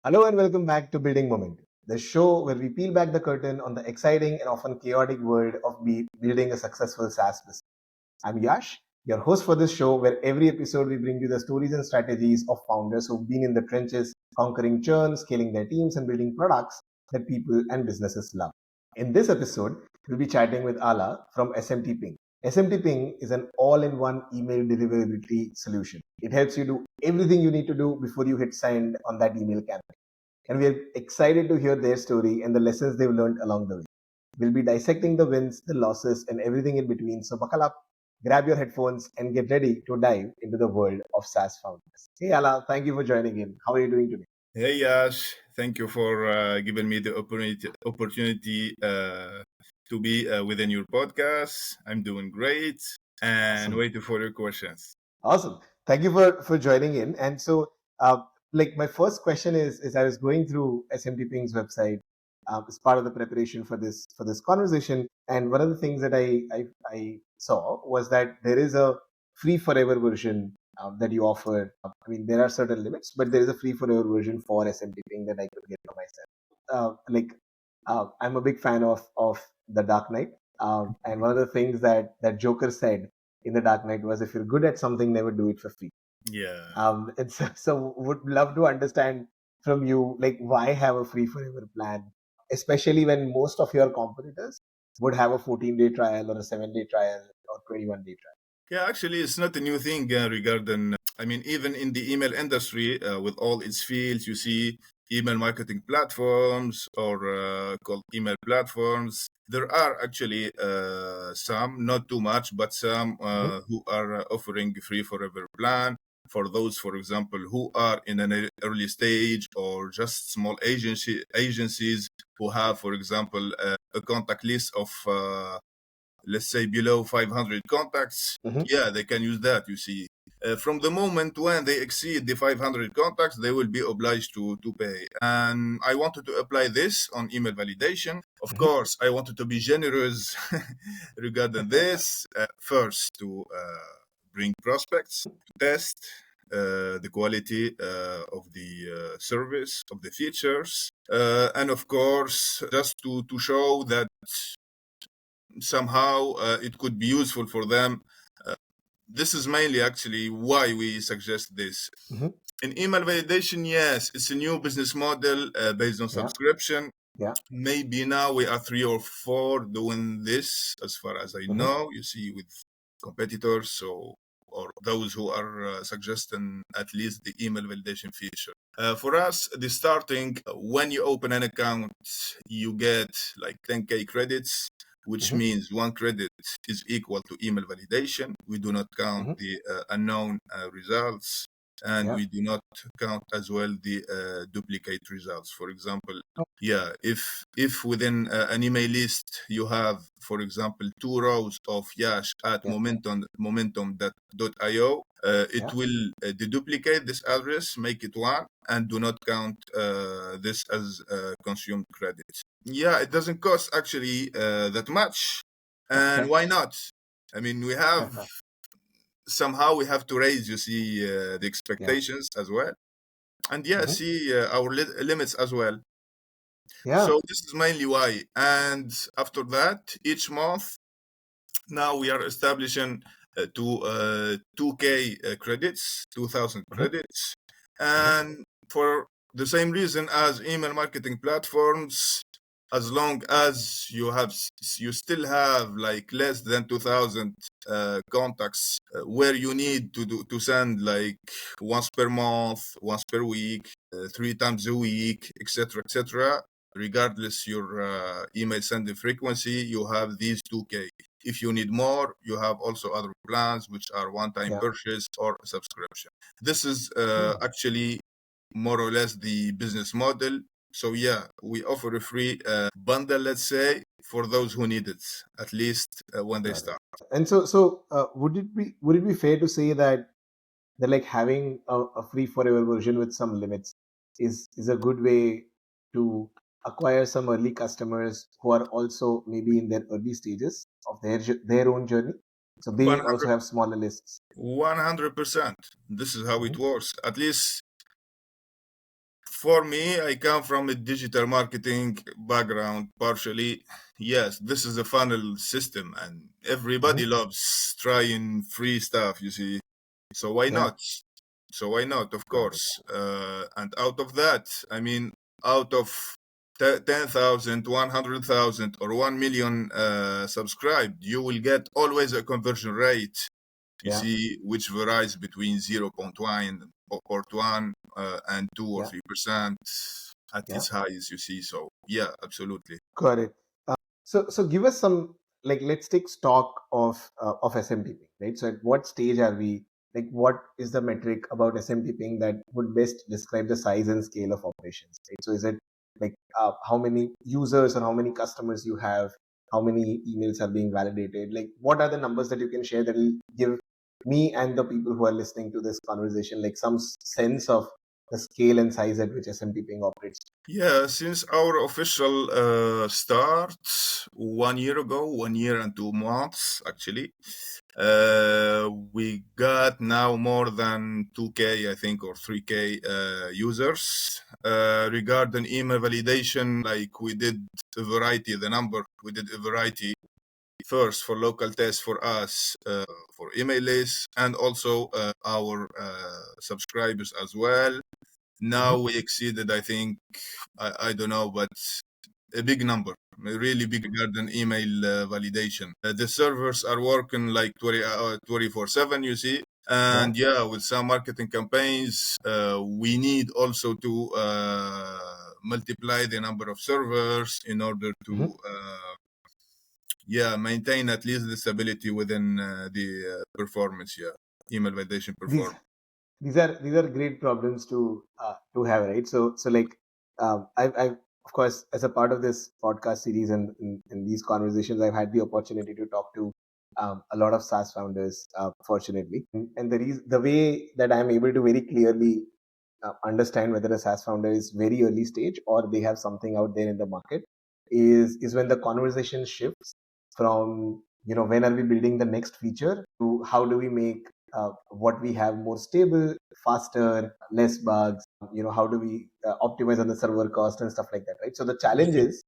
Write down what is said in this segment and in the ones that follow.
Hello and welcome back to Building Moment, the show where we peel back the curtain on the exciting and often chaotic world of building a successful SaaS business. I'm Yash, your host for this show, where every episode we bring you the stories and strategies of founders who've been in the trenches, conquering churn, scaling their teams, and building products that people and businesses love. In this episode, we'll be chatting with Alaa from SMTPing. SMTPing is an all-in-one email deliverability solution. It helps you do everything you need to do before you hit send on that email campaign. And we are excited to hear their story and the lessons they've learned along the way. We'll be dissecting the wins, the losses, and everything in between. So buckle up, grab your headphones, and get ready to dive into the world of SaaS founders. Hey, Ala, thank you for joining in. How are you doing today? Hey Yash, thank you for giving me the opportunity to be within your podcast. I'm doing great and Awesome. waiting for your questions. Awesome. Thank you for joining in. And so, like my first question is I was going through SMT Ping's website as part of the preparation for this conversation, and one of the things that I saw was that there is a free forever version that you offer. I mean, there are certain limits, but there is a free forever version for SMT Ping that I could get for myself. I'm a big fan of the Dark Knight, and one of the things that Joker said in the Dark Knight was, if you're good at something, never do it for free. Yeah. And so would love to understand from you, like, why have a free forever plan, especially when most of your competitors would have a 14-day trial or a 7-day trial or 21-day trial. Yeah, actually, it's not a new thing regarding, I mean, even in the email industry, with all its fields, you see email marketing platforms or called email platforms. There are actually some, not too much, but some Mm-hmm. who are offering free forever plan for those, for example, who are in an early stage or just small agencies who have, for example, a contact list of let's say below 500 contacts. Mm-hmm. Yeah, they can use that, you see. From the moment when they exceed the 500 contacts, they will be obliged to pay. And I wanted to apply this on email validation. Of Mm-hmm. course, I wanted to be generous regarding this. First, to bring prospects, to test the quality of the service, of the features, and of course, just to show that somehow it could be useful for them. This is mainly actually why we suggest this. Mm-hmm. In email validation, yes, it's a new business model based on Yeah. subscription. Yeah. Maybe now we are 3 or 4 doing this, as far as I Mm-hmm. know. You see, with competitors, so or those who are suggesting at least the email validation feature. For us, the starting when you open an account, you get like 10K credits, which Mm-hmm. means 1 credit is equal to email validation. We do not count Mm-hmm. the unknown results, and Yeah. we do not count as well the duplicate results. For example, Oh, yeah, if within an email list you have, for example, 2 rows of Yash at yeah. momentum.io, it Yeah. will deduplicate this address, make it one, and do not count this as consumed credits. Yeah, it doesn't cost actually that much, and Okay. why not? I mean, we have to raise, you see, the Yeah. expectations as well, and yeah, Mm-hmm. see our limits as well. Yeah. So this is mainly why. And after that, each month, now we are establishing 2K credits, 2,000 Mm-hmm. credits. Mm-hmm. And for the same reason as email marketing platforms, as long as you still have like less than 2,000 contacts where you need to send like once per month, once per week, 3 times a week, etc., regardless your email sending frequency, you have these 2K. If you need more, you have also other plans, which are one-time Yeah. purchase or subscription. This is Hmm. actually more or less the business model. So yeah, we offer a free bundle, let's say, for those who need it, at least when they Got it. start. And so would it be fair to say that like having a free forever version with some limits is a good way to acquire some early customers who are also maybe in their early stages of their own journey, so they also 100, have smaller lists. 100%. This is how Hmm. it works. At least For me, I come from a digital marketing background partially. Yes, this is a funnel system, and everybody Mhm. loves trying free stuff, you see. So why Yeah, not? So why not? Of got it. course. And out of that, I mean, out of 10,000, 100,000, or 1 million subscribed, you will get always a conversion rate, you Yeah, see, which varies between 0.1 or 1 and 2 or yeah, 3% at yeah. its highs, you see. So, yeah, absolutely. Got it. So give us some, like, let's take stock of SMTPing, right? So at what stage are we? Like, what is the metric about SMTPing that would best describe the size and scale of operations, right? So is it like how many users or how many customers you have, how many emails are being validated? Like, what are the numbers that you can share that will give me and the people who are listening to this conversation like some sense of the scale and size at which SMTPing operates? Yeah, since our official start 1 year ago, 1 year and 2 months, actually, we got now more than 2K, I think, or 3K users. Regarding email validation, like we did a variety, the number, we did a variety first for local tests for us, for email lists, and also our subscribers as well. Now Mhm. we exceeded, I think, I don't know, but a big number, a really big garden email validation. The servers are working like 24/7, you see. Yeah. And yeah, with some marketing campaigns, we need also to multiply the number of servers in order to, Mhm. yeah, maintain at least the stability within the performance, yeah, email validation These performance. these are great problems to have, right? So like I've of course, as a part of this podcast series and in these conversations, I've had the opportunity to talk to a lot of SaaS founders, fortunately, and the way that I'm able to very clearly understand whether a SaaS founder is very early stage or they have something out there in the market is when the conversation shifts from, when are we building the next feature, to how do we make what we have more stable, faster, less bugs. How do we optimize on the server cost and stuff like that, right? So the challenges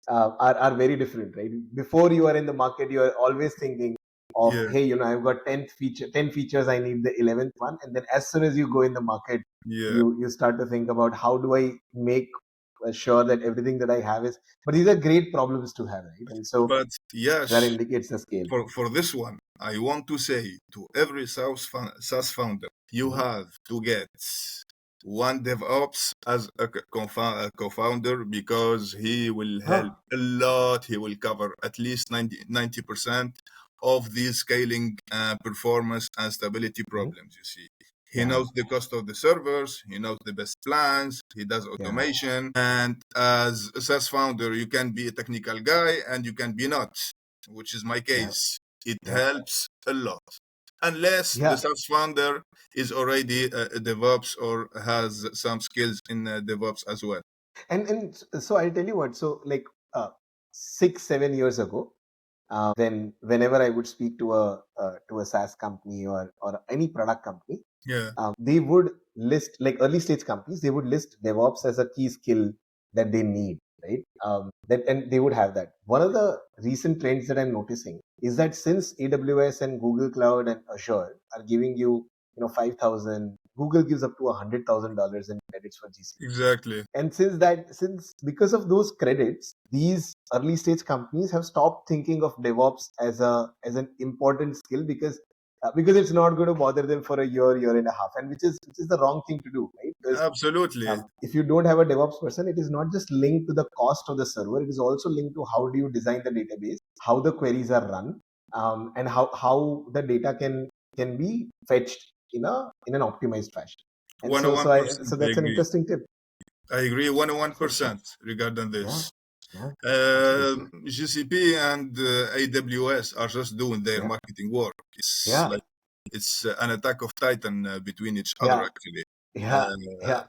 are very different, right? Before you are in the market, you are always thinking of, Yeah, hey, I've got 10 features, I need the 11th one. And then as soon as you go in the market, yeah. you start to think about how do I make sure that everything that I have is, but these are great problems to have, right? And so But that yes, indicates the scale. for this one, I want to say to every SaaS founder, you Mhm. have to get one DevOps as a co-founder, because he will help Huh. a lot. He will cover at least 90% of these scaling, performance and stability Mhm. problems, you see. He Yeah, knows the cost of the servers, he knows the best plans, he does yeah, automation. And as a SaaS founder, you can be a technical guy and you can be not, which is my yeah, case. It yeah, helps a lot. Unless the yeah. SaaS founder is already a DevOps or has some skills in DevOps as well. And so I'll tell you what. So like 6-7 years ago, then whenever I would speak to a SaaS company or any product company, Yeah, they would list, like early stage companies, they would list DevOps as a key skill that they need, right? And they would have that. One of the recent trends that I'm noticing is that since AWS and Google Cloud and Azure are giving you, 5,000, Google gives up to $100,000 in credits for GCP. exactly. And since because of those credits, these early stage companies have stopped thinking of DevOps as an important skill, because it's not going to bother them for a year and a half, and which is the wrong thing to do, right? Because Absolutely. if you don't have a DevOps person, it is not just linked to the cost of the server, it is also linked to how do you design the database, how the queries are run, and how the data can be fetched in an optimized fashion. And so so I 101%. so I that's an agree. interesting tip. I agree So, so 101% regarding yeah, this. yeah, absolutely. GCP and AWS are just doing their Yeah, marketing work. It's yeah, like it's an attack of titan between each other, yeah, actually. yeah, Uh, yeah,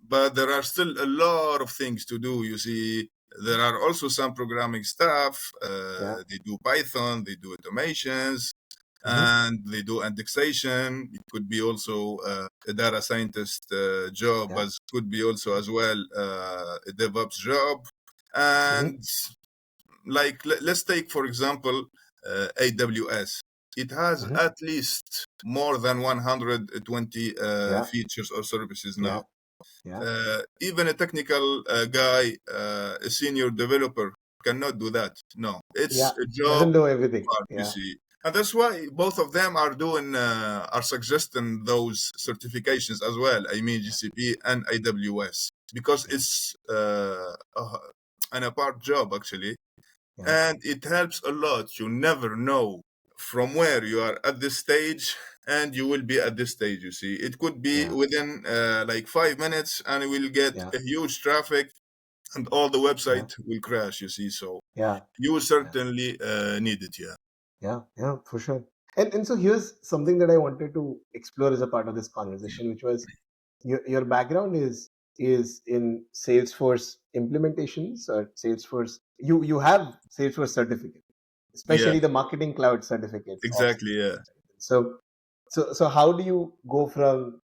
but there are still a lot of things to do. You see, there are also some programming stuff. yeah, They do Python, they do automations. and they do indexation. It could be also a data scientist job, as could be also as well a DevOps job. And like let's take for example AWS. It has at least more than 120 features or services now. Even a technical guy, a senior developer, cannot do that. No, it's a job doesn't know everything. part, you see. And that's why both of them are doing, are suggesting those certifications as well. I mean, GCP and AWS, because it's an apart job actually, and it helps a lot. You never know from where you are at this stage and you will be at this stage. You see, it could be within like 5 minutes, and you will get a huge traffic, and all the website will crash. You see, so you will certainly need it. Yeah, for sure. And so here's something that I wanted to explore as a part of this conversation, which was your background is in Salesforce implementations or Salesforce. You have Salesforce certificate, Yeah, especially the Marketing Cloud certificates of exactly. Yeah. Salesforce. So how do you go from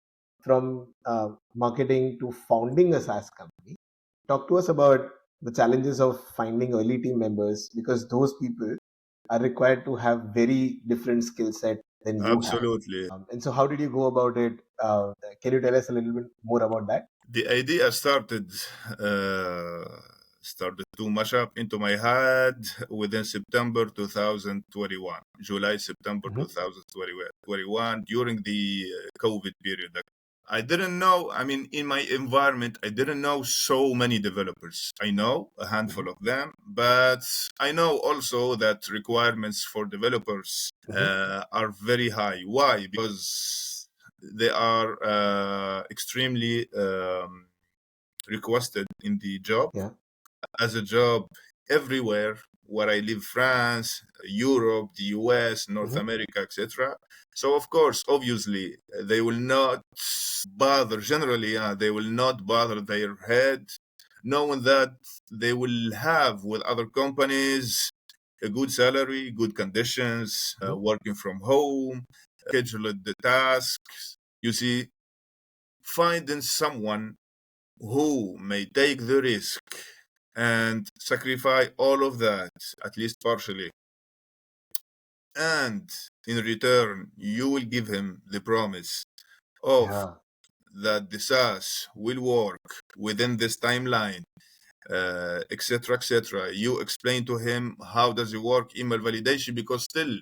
marketing to founding a SaaS company? Talk to us about the challenges of finding early team members, because those people are required to have very different skill set than you have. Absolutely. And so how did you go about it? Can you tell us a little bit more about that? The idea started to mash up into my head within September 2021, July, September 2021, during the COVID period. I didn't know, I mean, in my environment, I didn't know so many developers. I know a handful of them, but I know also that requirements for developers are very high. Why? Because they are extremely requested in the job, as a job everywhere where I live, France, Europe, the US, North America, etc. So of course, obviously, they will not bother, generally, they will not bother their head, knowing that they will have with other companies a good salary, good conditions, working from home, scheduled the tasks. You see, finding someone who may take the risk and sacrifice all of that, at least partially, and in return, you will give him the promise of that the SaaS will work within this timeline, etc., etc. You explain to him how does it work, email validation, because still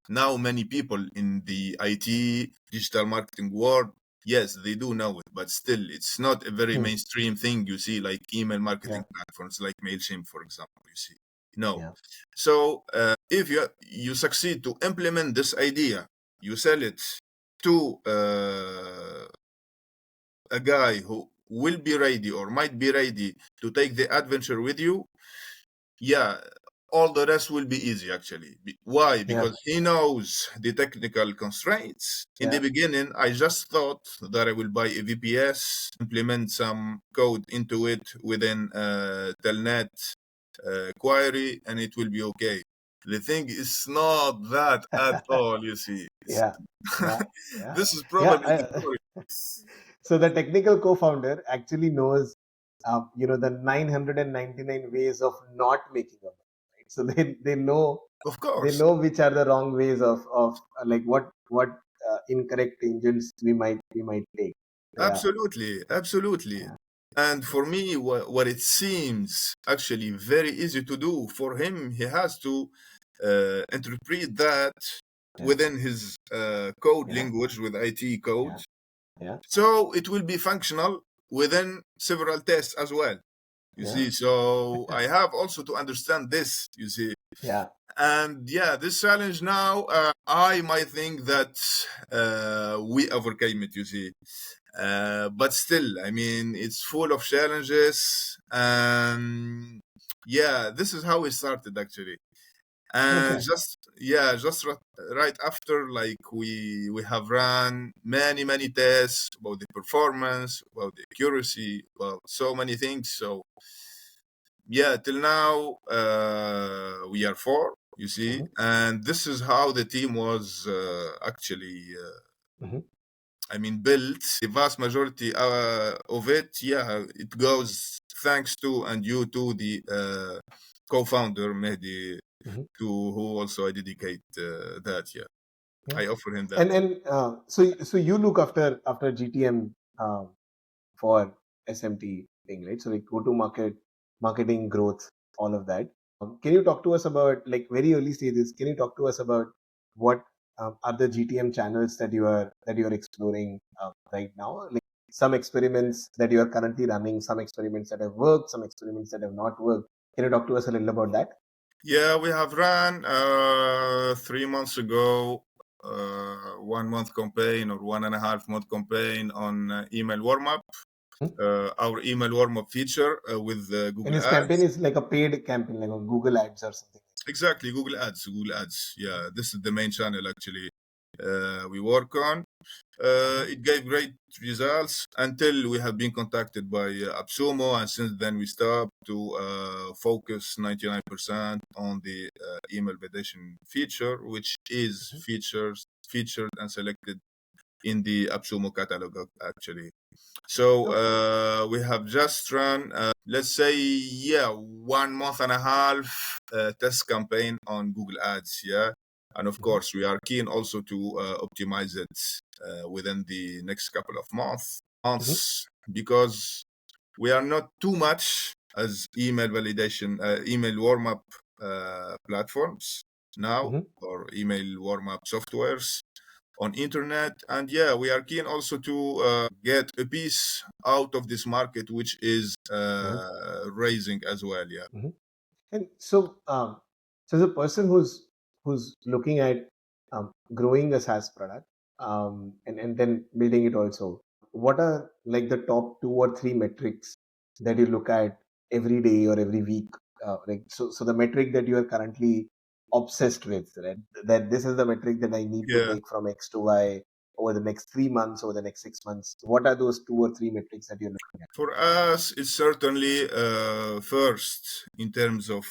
now many people in the IT digital marketing world, yes, they do know it, but still it's not a very mainstream thing. You see, like email marketing platforms like Mailchimp, for example. You see, no. So if you succeed to implement this idea, you sell it to a guy who will be ready or might be ready to take the adventure with you, yeah, all the rest will be easy actually. Why? Because he knows the technical constraints. In the beginning, I just thought that I will buy a VPS, implement some code into it within telnet query, and it will be okay. The thing is not that at all, you see. This is probably the story. So the technical co-founder actually knows, the 999 ways of not making a money, right? So they know Of course. which are the wrong ways of like what incorrect tangents we might take. Absolutely. And for me, what it seems actually very easy to do for him, he has to interpret that within his code language with IT code. So it will be functional within several tests as well. You see, so I have also to understand this, you see. And this challenge now, I might think that we overcame it, you see. But still, I mean, it's full of challenges. And this is how we started actually. And just right after, like we have run many tests about the performance, about the accuracy, about so many things. So till now we are four. you see. Mm-hmm. And this is how the team was actually, Mm-hmm. I mean, built. The vast majority of it, yeah, it goes thanks to and due to the co-founder Mehdi, Mm-hmm. to who also I dedicate that. Yeah, Yeah. I offer him that. And so you look after GTM for SMT thing, right? So like go to market, marketing, growth, all of that. Can you talk to us about, like, very early stages? Can you talk to us about what are the GTM channels that you are exploring right now? Like some experiments that you are currently running, some experiments that have worked, some experiments that have not worked. Can you talk to us a little about that? Yeah, we have ran 3 months ago, 1 month campaign or 1.5 month campaign on email warm up, Hmm? our email warm up feature with And Google this campaign Ads. is like a paid campaign, like on Google Ads or something. Exactly, Google Ads. Google Ads. Yeah, this is the main channel actually we work on. Mhm. It gave great results until we have been contacted by AppSumo, and since then we stopped to focus 99% on the email validation feature, which is Mhm. featured and selected in the AppSumo catalog actually. So Okay. we have just run, let's say, yeah, 1 month and a half test campaign on Google Ads. Yeah, and of Mhm. course we are keen also to optimize it within the next couple of Mhm. months, because we are not too much as email validation, email warm up platforms now, Mhm. or email warm up softwares on internet. And yeah, we are keen also to get a piece out of this market, which is Mhm. raising as well. Yeah. Mhm. And so the person who's looking at growing a SaaS product, and then building it also, what are like the top two or three metrics that you look at every day or every week? So the metric that you are currently obsessed with, right? That this is the metric that I need to Yeah, take from X to Y over the next 3 months, over the next 6 months. What are those two or three metrics that you're looking at? for us it's certainly first in terms of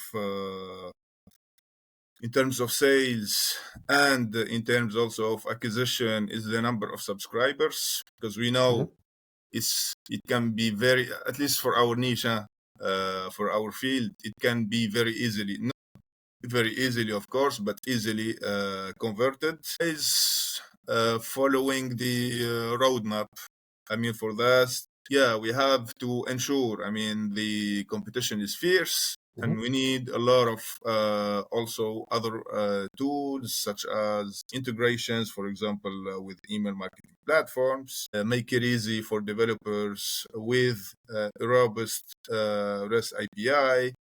sales, and in terms also of acquisition, is the number of subscribers, because we know Mm-hmm. it can be very, at least for our niche, for our field, it can be very easily, of course, but easily converted. Is following the roadmap. I mean, for that, yeah, we have to ensure. I mean, the competition is fierce, and we need a lot of also other tools, such as integrations, for example, with email marketing platforms, make it easy for developers with a robust REST API,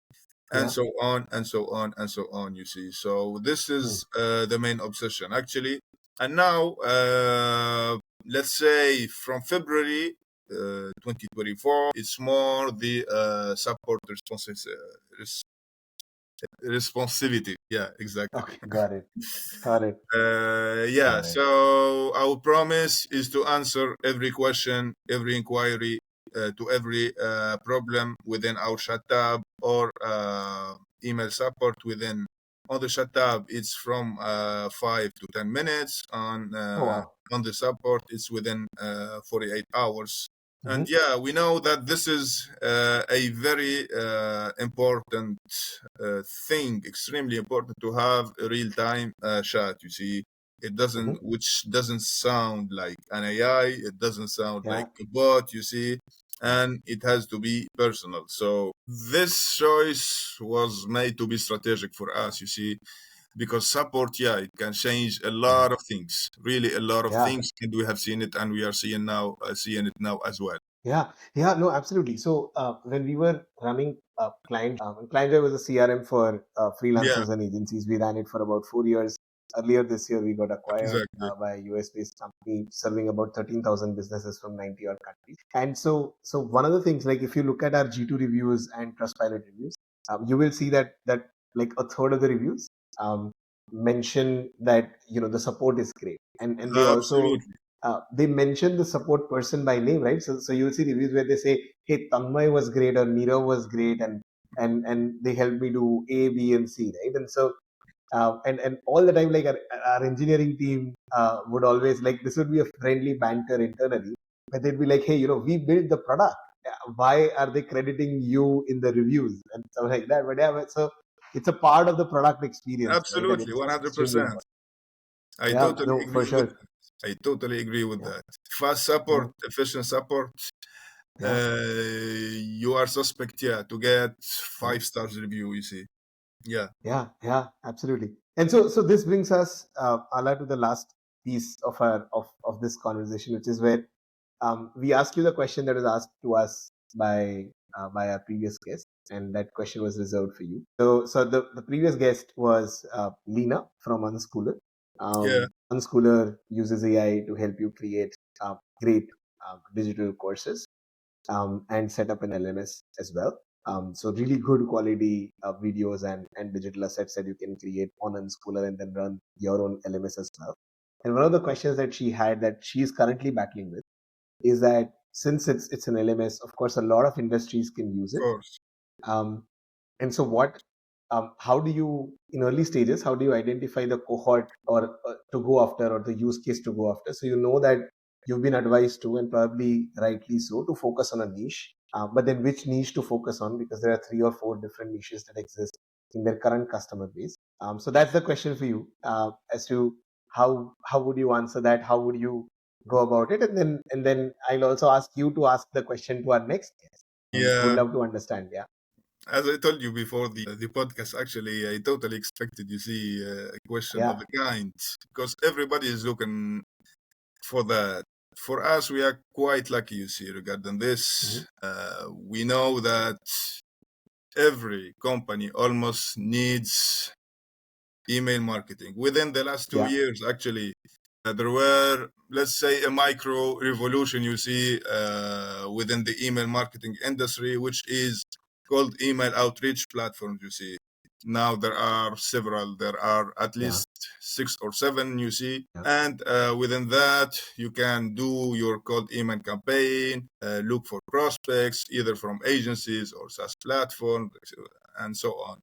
and Yeah. so on and so on and so on, you see. So this Hmm. is the main obsession actually. And now let's say from February 2024, it's more the support responsivity. Yeah, exactly. Okay. Got it. Got it. Yeah, Got it. so our promise is to answer every question, every inquiry, to every problem within our chat tab, or email support within. On the chat tab, it's from 5 to 10 minutes. Oh wow. On the support, it's within 48 hours. Mm-hmm. And yeah, we know that this is a very important thing, extremely important, to have a real time chat. You see, it Mm-hmm. doesn't, which doesn't sound like an AI, it doesn't sound Yeah. like a bot, you see, and it has to be personal. So this choice was made to be strategic for us, you see, because support, yeah, it can change a Mm-hmm. lot of things, really a lot of Yeah. things, and we have seen it, and we are seeing it now as well. Yeah. Yeah. No, absolutely. So when we were running ClientJoy was a CRM for Yeah, freelancers and agencies. We ran it for about 4 years. Earlier this year, we got acquired exactly. by a US-based company serving about 13,000 businesses from 90 odd countries. And so one of the things, like if you look at our G2 reviews and Trustpilot reviews, you will see that like a third of the reviews um, mention that the support is great, and they also Absolutely. they mention the support person by name, right? So you'll see reviews where they say, "Hey, Tanmay was great," or "Nirav was great," and they helped me do A, B, and C, right? And so And all the time, like our engineering team would always like, this would be a friendly banter internally, but they'd be like, hey, we built the product. Why are they crediting you in the reviews and stuff like that? But yeah, so it's a part of the product experience, right? And Absolutely, it's extremely 100%. important. I Yeah, totally no, for agree with sure. that. I totally agree with Yeah, that. Fast support, yeah, efficient support. yeah, You are suspect, yeah, to get yeah. 5 stars review. You see, yeah, Yeah, absolutely. And so this brings us, Ala, to the last piece of this conversation, which is where we ask you the question that was asked to us by our previous guest, and that question was reserved for you. So the previous guest was Lena from Unschooler. yeah, Unschooler uses AI to help you create great digital courses and set up an LMS as well. So really good quality videos and digital assets that you can create on Unschooler and then run your own LMS as well. And one of the questions that she had that she is currently battling with is that since it's an LMS, of course, a lot of industries can use of it. course. Um, and so how do you, in early stages, how do you identify the cohort or to go after, or the use case to go after? So you know that you've been advised to, and probably rightly so, to focus on a niche. But then which niche to focus on, because there are 3 or 4 different niches that exist in their current customer base. So that's the question for you, as to how would you answer that? How would you go about it? And then I'll also ask you to ask the question to our next guest. Would Yeah, love to understand. Yeah, as I told you before the podcast, actually, I totally expected you see a question of yeah. the kind because everybody is looking for that. For us, we are quite lucky, you see, regarding Hmm. this. We know that every company almost needs email marketing. Within the last two Yeah. years, actually, there were, let's say, a micro revolution, you see, within the email marketing industry, which is called email outreach platforms, you see. Now there are several, there are at Yeah. least 6 or 7, you see. Yeah. And within that, you can do your cold email campaign, look for prospects, either from agencies or SaaS platforms, and so on.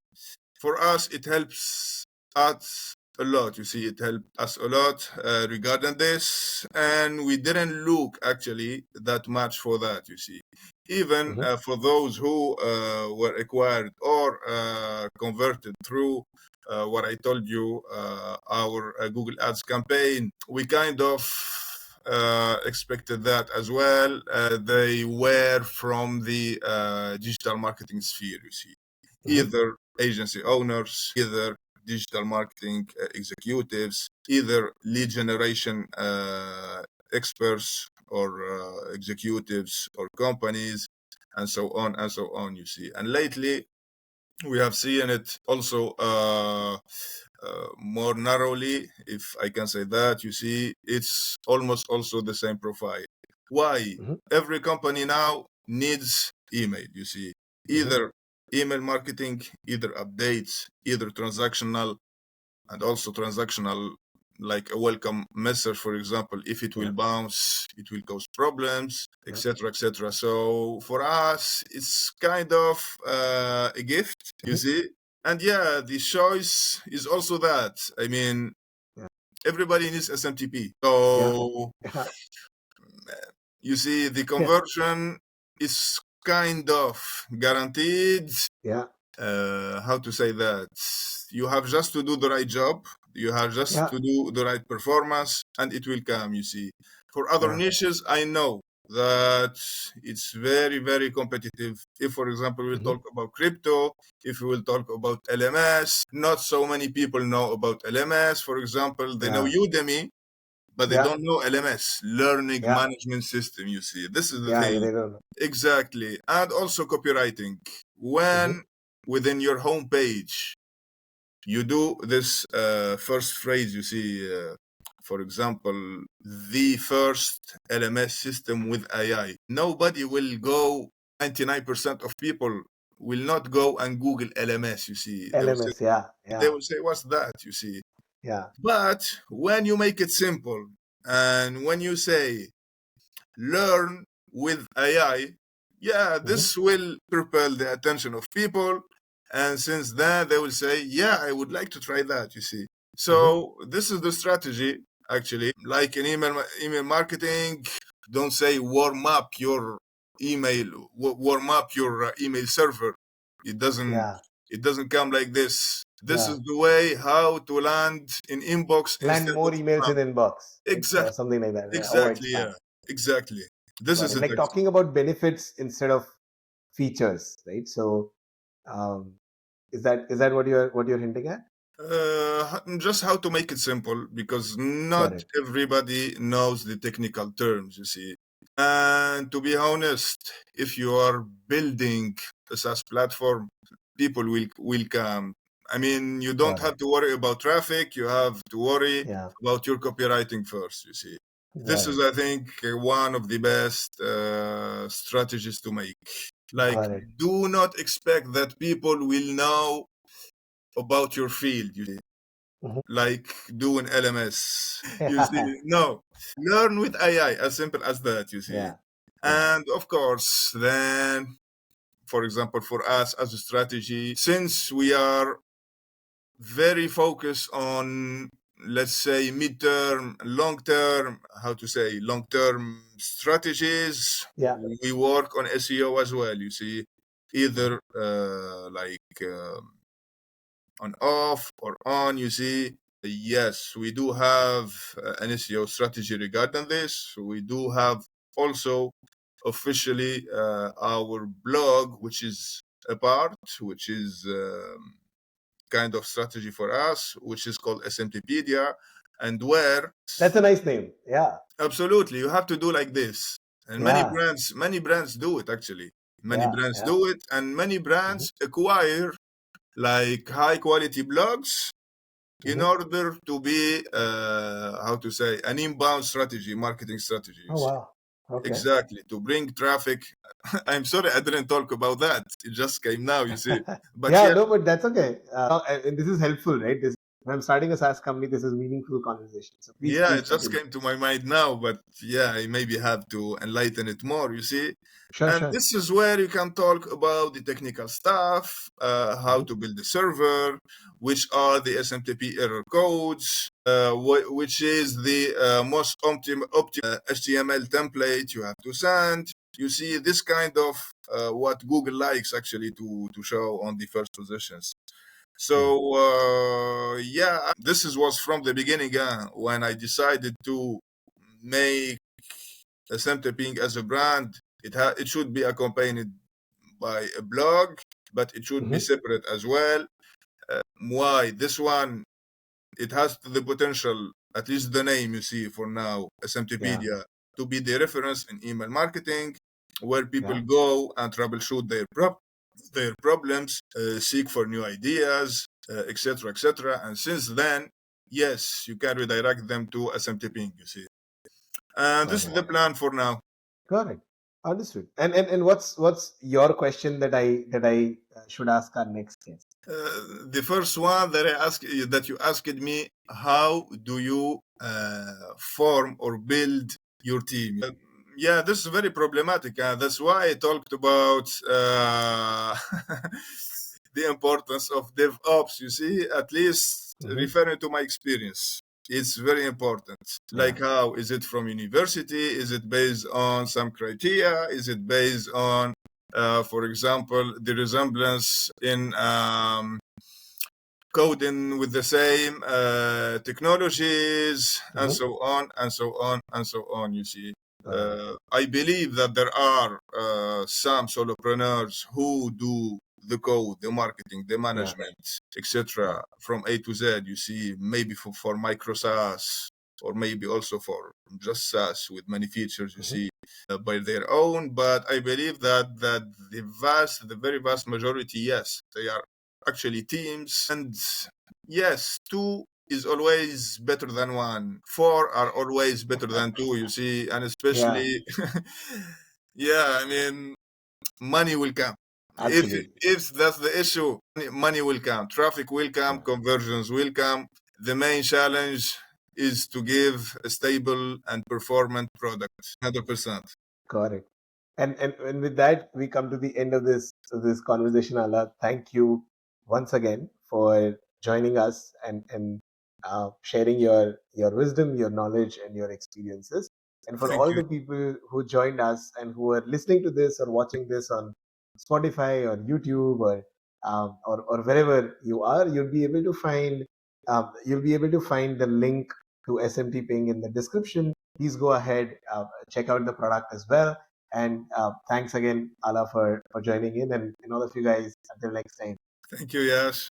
For us, it helps us a lot. You see, it helped us a lot regarding this, and we didn't look actually that much for that. You see, even Hmm. for those who were acquired or converted through what I told you, our Google Ads campaign, we kind of expected that as well. They were from the digital marketing sphere, you see, Hmm. either agency owners, either digital marketing executives, either lead generation experts or executives or companies, and so on and so on, you see. And lately, we have seen it also more narrowly, if I can say that. You see, it's almost also the same profile. Why? Hmm. Every company now needs email, you see, Hmm. either email marketing, either updates, either transactional, and also transactional, like a welcome message, for example. If it Yeah. will bounce, it will cause problems, Yeah. etc., etc. So for us, it's kind of a gift, you Hmm. see. And yeah, the choice is also that. I mean, Yeah. everybody needs SMTP. Yeah. So Yeah. you see, the Yeah. conversion is kind of guaranteed. Yeah. How to say that? You have just to do the right job, you have just Yeah. to do the right performance, and it will come, you see. For other Yeah. niches, I know that it's very, very competitive. If, for example, we'll Hmm. talk about crypto, if we will talk about LMS, not so many people know about LMS. For example, they know Yeah. Udemy, but they Yeah. don't know LMS, learning Yeah. management system, you see. This is the Yeah. thing. They don't know. Exactly. And also copywriting. Hmm. When within your homepage you do this first phrase, you see, for example, the first LMS system with AI, nobody will go, 99% of people will not go and Google LMS, you see. LMS. Yeah. They Yeah. will say, what's that, you see. Yeah. But when you make it simple and when you say, learn with AI, yeah, Hmm. this will propel the attention of people. And since then, they will say, yeah, I would like to try that, you see. So this is the strategy, actually. Like in email marketing, don't say warm up your warm up your email server. It doesn't Yeah. it doesn't come like this. This Yeah. is the way how to land in inbox Land instead more of emails spam. in inbox, right? Exactly, Something like that. Avoid exactly, spam. yeah, exactly. This Got is it. it, Like actually. talking about benefits instead of features, right? So, um, is that what you're hinting at? Just how to make it simple, because Got not it. everybody knows the technical terms, you see. And to be honest, if you are building a SaaS platform, people will come. I mean, you don't Got it. have to worry about traffic. You have to worry Yeah. about your copywriting first, you see. This Got is, it. I think, one of the best strategies to make. Like, Got it. do not expect that people will know about your field, you see, Mhm. like doing LMS. You see, Yeah. no, learn with AI, as simple as that, you see. Yeah. Yeah. And of course, then, for example, for us as a strategy, since we are very focused on, let's say, midterm, long term, how to say, long term strategies, Yeah. we work on SEO as well, you see, Mhm. either on off or on, you see. Yes, we do have an SEO strategy regarding this. We do have also officially our blog, which is a part, which is kind of strategy for us, which is called SMTpedia, and where That's a nice name. Yeah. absolutely you have to do like this. And Yeah. many brands do it, actually. Many Yeah. brands Yeah. do it, and many Mhm. brands acquire like high quality blogs in Mhm. order to be how to say, an inbound strategy, marketing strategy, you Oh see. wow. Okay. Exactly, to bring traffic. I'm sorry I didn't talk about that, it just came now, you see. But Yeah. yeah, No, but that's okay. And this is helpful, right? If I'm starting a SaaS company, this is meaningful conversation. So yeah, please it just continue. came to my mind now, but yeah, I maybe have to enlighten it more, you see. Sure. And Sure. this is where you can talk about the technical stuff, how Mhm. to build the server, which are the SMTP error codes, which is the most optimal HTML template you have to send. You see, this kind of what Google likes, actually, to show on the first positions. Yeah. So yeah, this is was from the beginning, when I decided to make SMTPing as a brand. It should be accompanied by a blog, but it should be Mhm. separate as well. Why this one? It has the potential, at least the name you see for now, Yeah. SMTpedia, to be the reference in email marketing, where people Yeah. go and troubleshoot their problems, seek for new ideas, etc., etc. And since then, yes, you can redirect them to SMTPing, you see. And Got this is it. the plan for now. Got it. Understood. And what's your question that I should ask our next guest? The first one that that you asked me, how do you form or build your team? Yeah, this is very problematic. That's why I talked about the importance of DevOps. You see, at least Hmm. referring to my experience, it's very important. Yeah. Like, how is it from university? Is it based on some criteria? Is it based on for example, the resemblance in coding with the same technologies, and Hmm. so on, and so on, and so on. You see, Got it. I believe that there are some solopreneurs who do the code, the marketing, the Yeah. management, Yeah. etc., from A to Z. You see, maybe for micro SaaS, or maybe also for just SaaS with many features. You Hmm. see, by their own. But I believe that the very vast majority, yes, they are actually teams. And yes, two is always better than one. Four are always better than two, you see, and Yeah. especially, yeah, I mean, money will come. Absolutely. If that's the issue, money will come, traffic will come, Yeah. conversions will come. The main challenge is to give a stable and performant product. 100%. Got it. And with that, we come to the end of this conversation, Allah. Thank you once again for joining us and sharing your wisdom, your knowledge, and your experiences. And for Thank all you. the people who joined us and who are listening to this or watching this on Spotify or YouTube or wherever you are, you'll be able to find the link to SMTPing in the description. Please go ahead, check out the product as well. And thanks again, Ala, for joining in, and all of you guys. Until next time. Thank you, Yash.